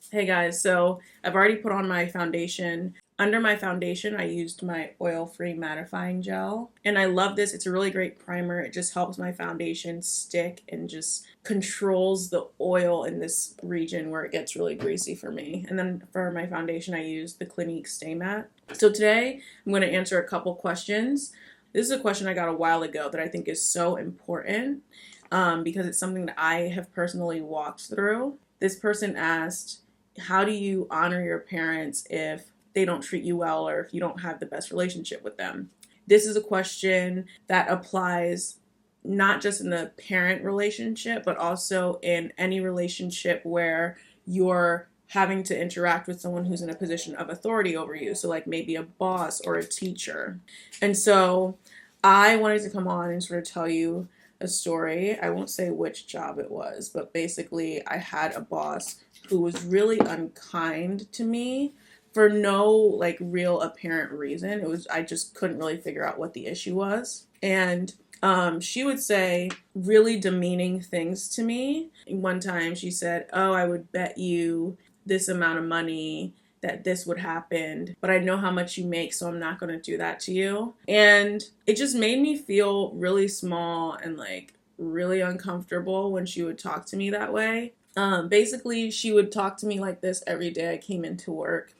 Hey guys, so I've already put on my foundation. Under my foundation, I used my oil-free mattifying gel. And I love this. It's a really great primer. It just helps my foundation stick and just controls the oil in this region where it gets really greasy for me. And then for my foundation, I use the Clinique Stay Matte. So today, I'm going to answer a couple questions. This is a question I got a while ago that I think is so important because it's something that I have personally walked through. This person asked, how do you honor your parents if they don't treat you well or if you don't have the best relationship with them? This is a question that applies not just in the parent relationship, but also in any relationship where you're having to interact with someone who's in a position of authority over you. So, like maybe a boss or a teacher. And so, I wanted to come on and sort of tell you a story. I won't say which job it was, but basically, I had a boss who was really unkind to me for no like real apparent reason. I just couldn't really figure out what the issue was. And she would say really demeaning things to me. One time she said, "Oh, I would bet you this amount of money that this would happen, but I know how much you make, so I'm not going to do that to you." And it just made me feel really small and like really uncomfortable when she would talk to me that way. Basically, she would talk to me like this every day I came into work.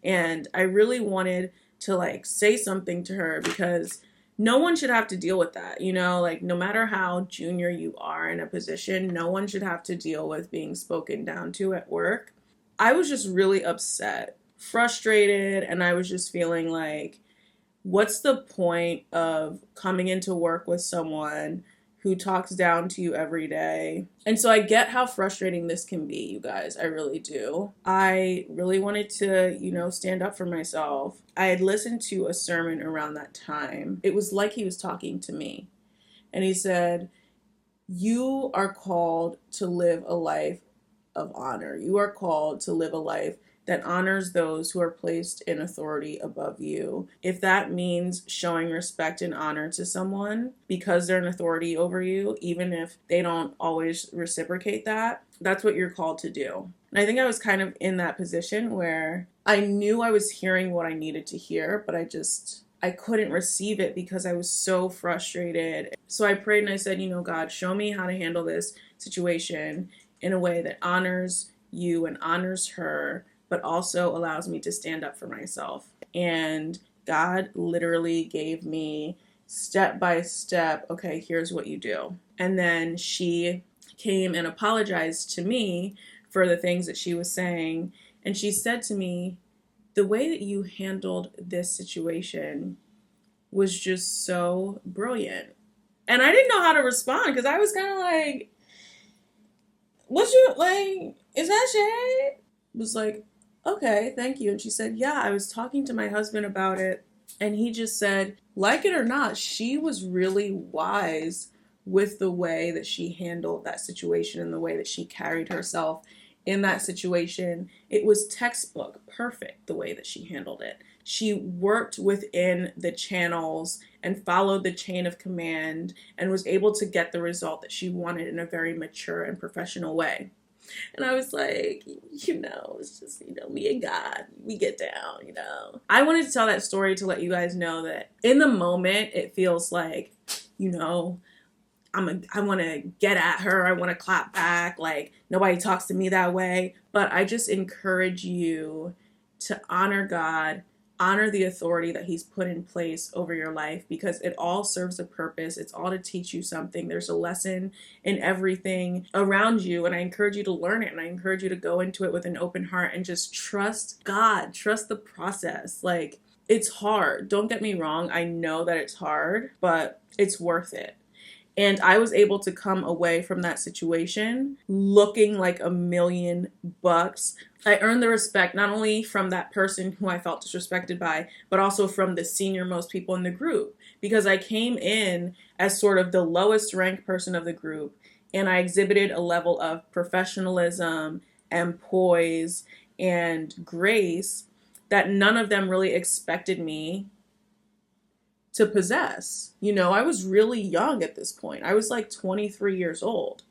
And I really wanted to like say something to her because no one should have to deal with that. Like no matter how junior you are in a position, no one should have to deal with being spoken down to at work. I was just really upset, frustrated, and I was just feeling like, what's the point of coming into work with someone who talks down to you every day? And so I get how frustrating this can be, you guys. I really do. I really wanted to, stand up for myself. I had listened to a sermon around that time. It was like he was talking to me. And he said, "You are called to live a life of honor. You are called to live a life that honors those who are placed in authority above you. If that means showing respect and honor to someone because they're an authority over you, even if they don't always reciprocate that, that's what you're called to do." And I think I was kind of in that position where I knew I was hearing what I needed to hear, but I couldn't receive it because I was so frustrated. So I prayed and I said, God, show me how to handle this situation in a way that honors you and honors her, but also allows me to stand up for myself. And God literally gave me step by step, okay, here's what you do. And then she came and apologized to me for the things that she was saying. And she said to me, "The way that you handled this situation was just so brilliant." And I didn't know how to respond because I was kind of like, "What you like? Is that shade?" Was like, "Okay, thank you." And she said, "Yeah, I was talking to my husband about it, and he just said, like it or not, she was really wise with the way that she handled that situation and the way that she carried herself in that situation. It was textbook perfect the way that she handled it. She worked within the channels and followed the chain of command and was able to get the result that she wanted in a very mature and professional way." And I was like, it's just, me and God, we get down. I wanted to tell that story to let you guys know that in the moment, it feels like, I want to get at her. I want to clap back. Like, nobody talks to me that way. But I just encourage you to honor God, honor the authority that he's put in place over your life, because it all serves a purpose. It's all to teach you something. There's a lesson in everything around you. And I encourage you to learn it. And I encourage you to go into it with an open heart and just trust God, trust the process. Like, it's hard. Don't get me wrong. I know that it's hard, but it's worth it. And I was able to come away from that situation looking like $1,000,000. I earned the respect not only from that person who I felt disrespected by, but also from the senior most people in the group, because I came in as sort of the lowest ranked person of the group, and I exhibited a level of professionalism and poise and grace that none of them really expected me to possess. I was really young at this point. I was like 23 years old.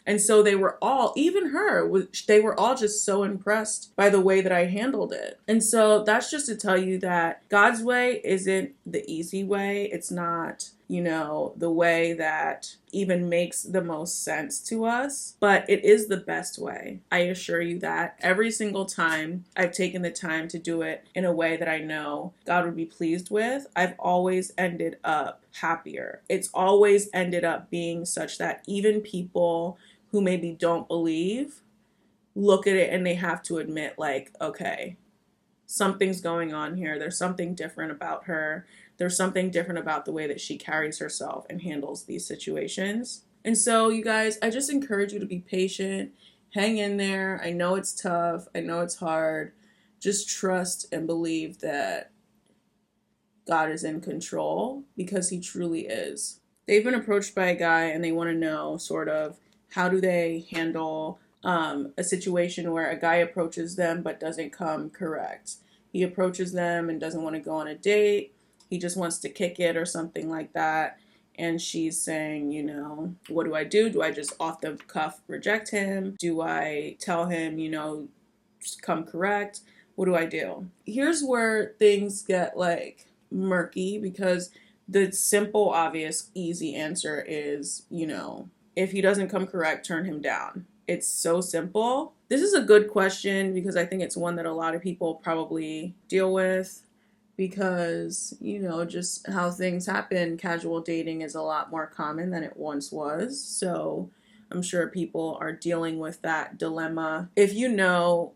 And so they were all, even her, they were all just so impressed by the way that I handled it. And so that's just to tell you that God's way isn't the easy way. It's not, the way that even makes the most sense to us, but it is the best way. I assure you that every single time I've taken the time to do it in a way that I know God would be pleased with, I've always ended up happier. It's always ended up being such that even people who maybe don't believe look at it and they have to admit, like, okay, something's going on here. There's something different about her. There's something different about the way that she carries herself and handles these situations. And so, you guys, I just encourage you to be patient. Hang in there. I know it's tough. I know it's hard. Just trust and believe that God is in control, because he truly is. They've been approached by a guy and they want to know sort of how do they handle a situation where a guy approaches them but doesn't come correct. He approaches them and doesn't want to go on a date. He just wants to kick it or something like that. And she's saying, what do I do? Do I just off the cuff reject him? Do I tell him, come correct? What do I do? Here's where things get like murky, because the simple, obvious, easy answer is, if he doesn't come correct, turn him down. It's so simple. This is a good question because I think it's one that a lot of people probably deal with, because, just how things happen, casual dating is a lot more common than it once was. So I'm sure people are dealing with that dilemma. If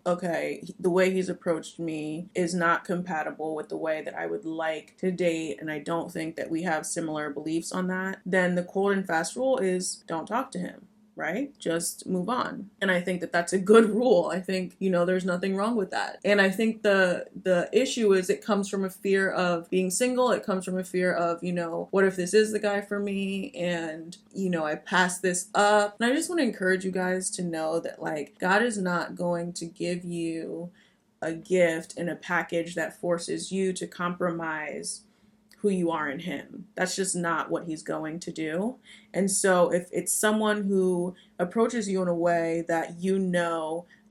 okay, the way he's approached me is not compatible with the way that I would like to date, and I don't think that we have similar beliefs on that, then the cold and fast rule is don't talk to him. Right? Just move on. And I think that that's a good rule. I think, there's nothing wrong with that. And I think the issue is it comes from a fear of being single. It comes from a fear of, what if this is the guy for me? And, I pass this up. And I just want to encourage you guys to know that, like, God is not going to give you a gift in a package that forces you to compromise who you are in him. That's just not what he's going to do. And so if it's someone who approaches you in a way that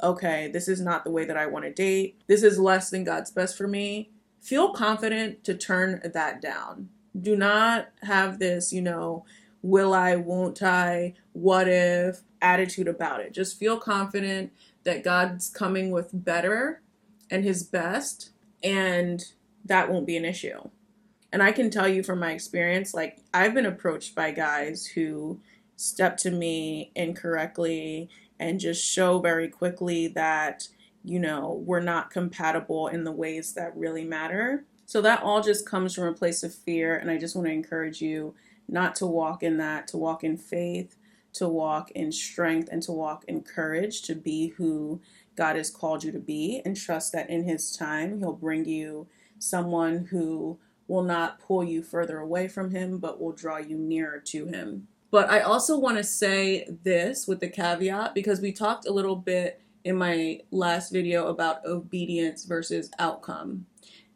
okay, this is not the way that I want to date, this is less than God's best for me, feel confident to turn that down. Do not have this, will I, won't I, what if attitude about it. Just feel confident that God's coming with better and his best, and that won't be an issue. And I can tell you from my experience, like, I've been approached by guys who step to me incorrectly and just show very quickly that, we're not compatible in the ways that really matter. So that all just comes from a place of fear. And I just want to encourage you not to walk in that, to walk in faith, to walk in strength, and to walk in courage, to be who God has called you to be, and trust that in his time, he'll bring you someone who will not pull you further away from him, but will draw you nearer to him. But I also want to say this with the caveat, because we talked a little bit in my last video about obedience versus outcome.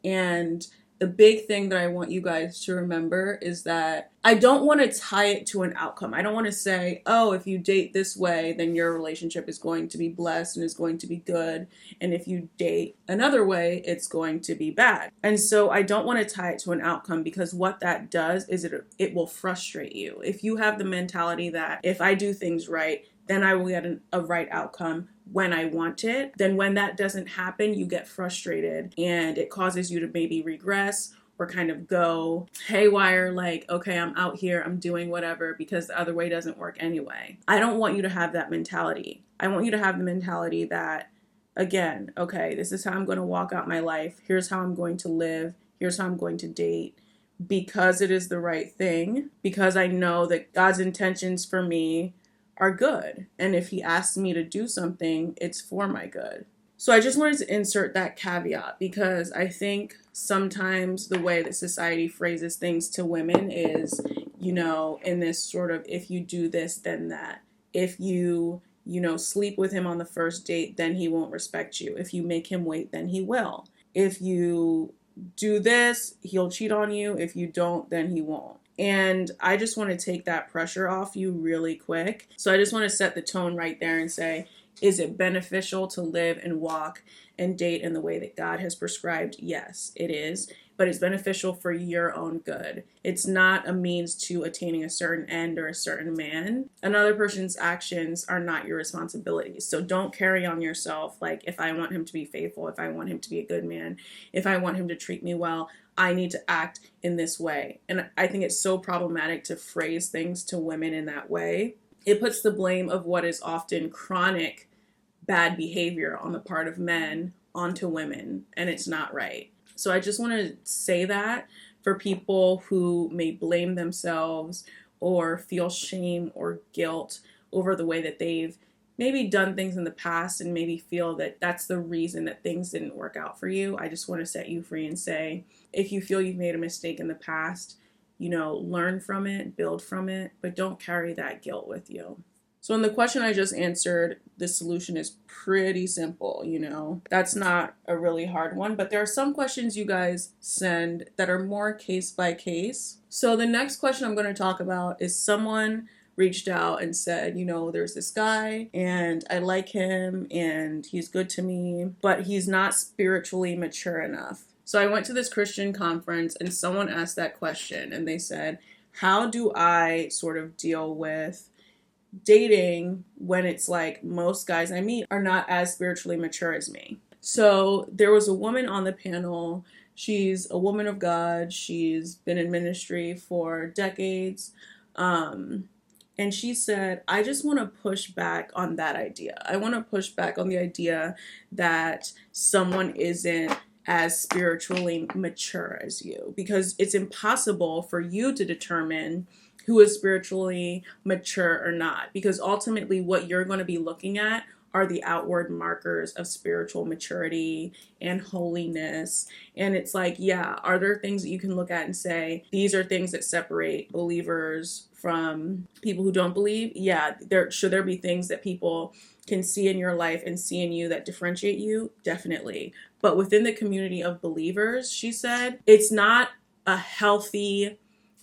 And the big thing that I want you guys to remember is that I don't want to tie it to an outcome. I don't want to say, oh, if you date this way, then your relationship is going to be blessed and is going to be good. And if you date another way, it's going to be bad. And so I don't want to tie it to an outcome, because what that does is it will frustrate you. If you have the mentality that if I do things right, then I will get a right outcome when I want it, then when that doesn't happen, you get frustrated, and it causes you to maybe regress or kind of go haywire, like, okay, I'm out here, I'm doing whatever because the other way doesn't work anyway. I don't want you to have that mentality. I want you to have the mentality that, again, okay, this is how I'm going to walk out my life. Here's how I'm going to live. Here's how I'm going to date, because it is the right thing, because I know that God's intentions for me are good. And if he asks me to do something, it's for my good. So I just wanted to insert that caveat, because I think sometimes the way that society phrases things to women is, in this sort of, if you do this, then that. If you, sleep with him on the first date, then he won't respect you. If you make him wait, then he will. If you do this, he'll cheat on you. If you don't, then he won't. And I just want to take that pressure off you really quick. So I just want to set the tone right there and say, is it beneficial to live and walk and date in the way that God has prescribed? Yes, it is. But it's beneficial for your own good. It's not a means to attaining a certain end or a certain man. Another person's actions are not your responsibility. So don't carry on yourself like, if I want him to be faithful, if I want him to be a good man, if I want him to treat me well, I need to act in this way. And I think it's so problematic to phrase things to women in that way. It puts the blame of what is often chronic bad behavior on the part of men onto women, and it's not right. So I just want to say that for people who may blame themselves or feel shame or guilt over the way that they've maybe done things in the past and maybe feel that that's the reason that things didn't work out for you. I just want to set you free and say, if you feel you've made a mistake in the past, learn from it, build from it, but don't carry that guilt with you. So in the question I just answered, the solution is pretty simple, That's not a really hard one, but there are some questions you guys send that are more case by case. So the next question I'm going to talk about is someone reached out and said, there's this guy and I like him and he's good to me, but he's not spiritually mature enough. So I went to this Christian conference and someone asked that question and they said, how do I sort of deal with dating when it's like most guys I meet are not as spiritually mature as me? So there was a woman on the panel. She's a woman of God. She's been in ministry for decades. And she said, I just want to push back on that idea. I want to push back on the idea that someone isn't as spiritually mature as you, because it's impossible for you to determine who is spiritually mature or not, because ultimately what you're going to be looking at are the outward markers of spiritual maturity and holiness. And it's like, yeah, are there things that you can look at and say, these are things that separate believers from people who don't believe? Yeah, should there be things that people can see in your life and see in you that differentiate you? Definitely. But within the community of believers, she said, it's not a healthy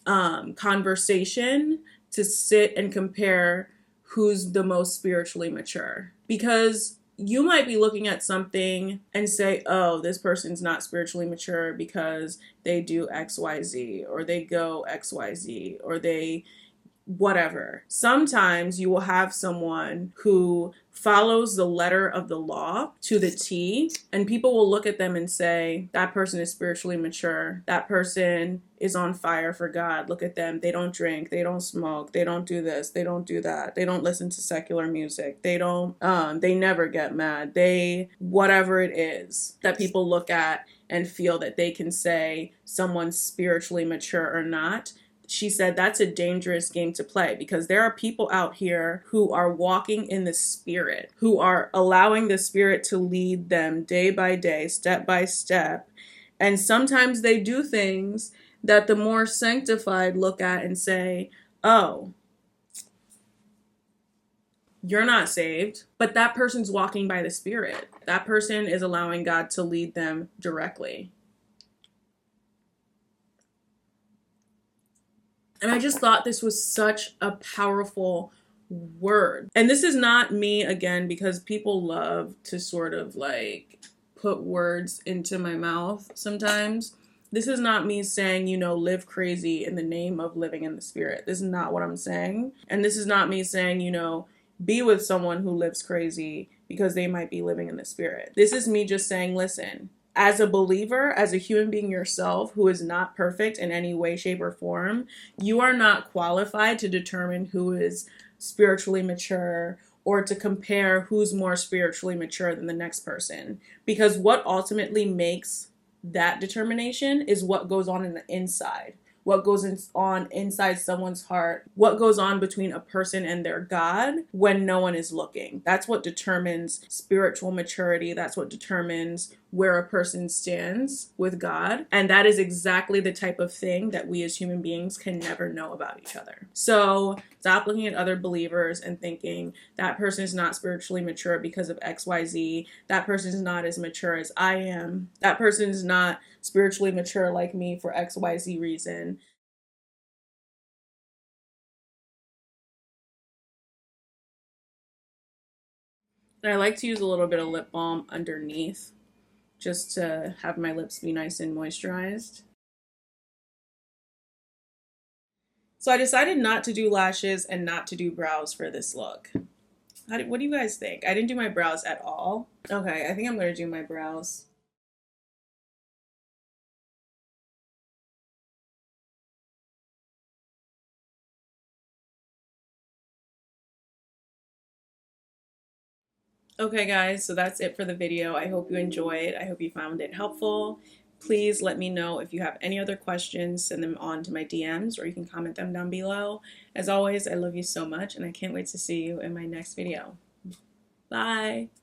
conversation to sit and compare who's the most spiritually mature, because you might be looking at something and say, oh, this person's not spiritually mature because they do XYZ or they go XYZ or they whatever. Sometimes you will have someone who follows the letter of the law to the T, and people will look at them and say, that person is spiritually mature. That person is on fire for God. Look at them. They don't drink. They don't smoke. They don't do this. They don't do that. They don't listen to secular music. They never get mad. Whatever it is that people look at and feel that they can say someone's spiritually mature or not. She said that's a dangerous game to play, because there are people out here who are walking in the Spirit, who are allowing the Spirit to lead them day by day, step by step. And sometimes they do things that the more sanctified look at and say, oh, you're not saved, but that person's walking by the Spirit. That person is allowing God to lead them directly. And I just thought this was such a powerful word. And this is not me, again, because people love to sort of like put words into my mouth sometimes. This is not me saying, live crazy in the name of living in the Spirit. This is not what I'm saying. And this is not me saying, be with someone who lives crazy because they might be living in the Spirit. This is me just saying, listen, as a believer, as a human being yourself who is not perfect in any way, shape, or form, you are not qualified to determine who is spiritually mature or to compare who's more spiritually mature than the next person. Because what ultimately makes that determination is what goes on in the inside. What goes on inside someone's heart, what goes on between a person and their God when no one is looking. That's what determines spiritual maturity. That's what determines where a person stands with God. And that is exactly the type of thing that we as human beings can never know about each other. So stop looking at other believers and thinking that person is not spiritually mature because of XYZ. That person is not as mature as I am. That person is not spiritually mature like me for XYZ reason. And I like to use a little bit of lip balm underneath just to have my lips be nice and moisturized. So I decided not to do lashes and not to do brows for this look. What do you guys think? I didn't do my brows at all. Okay, I think I'm going to do my brows. Okay guys, so that's it for the video. I hope you enjoyed. I hope you found it helpful. Please let me know if you have any other questions. Send them on to my DMs or you can comment them down below. As always, I love you so much and I can't wait to see you in my next video. Bye!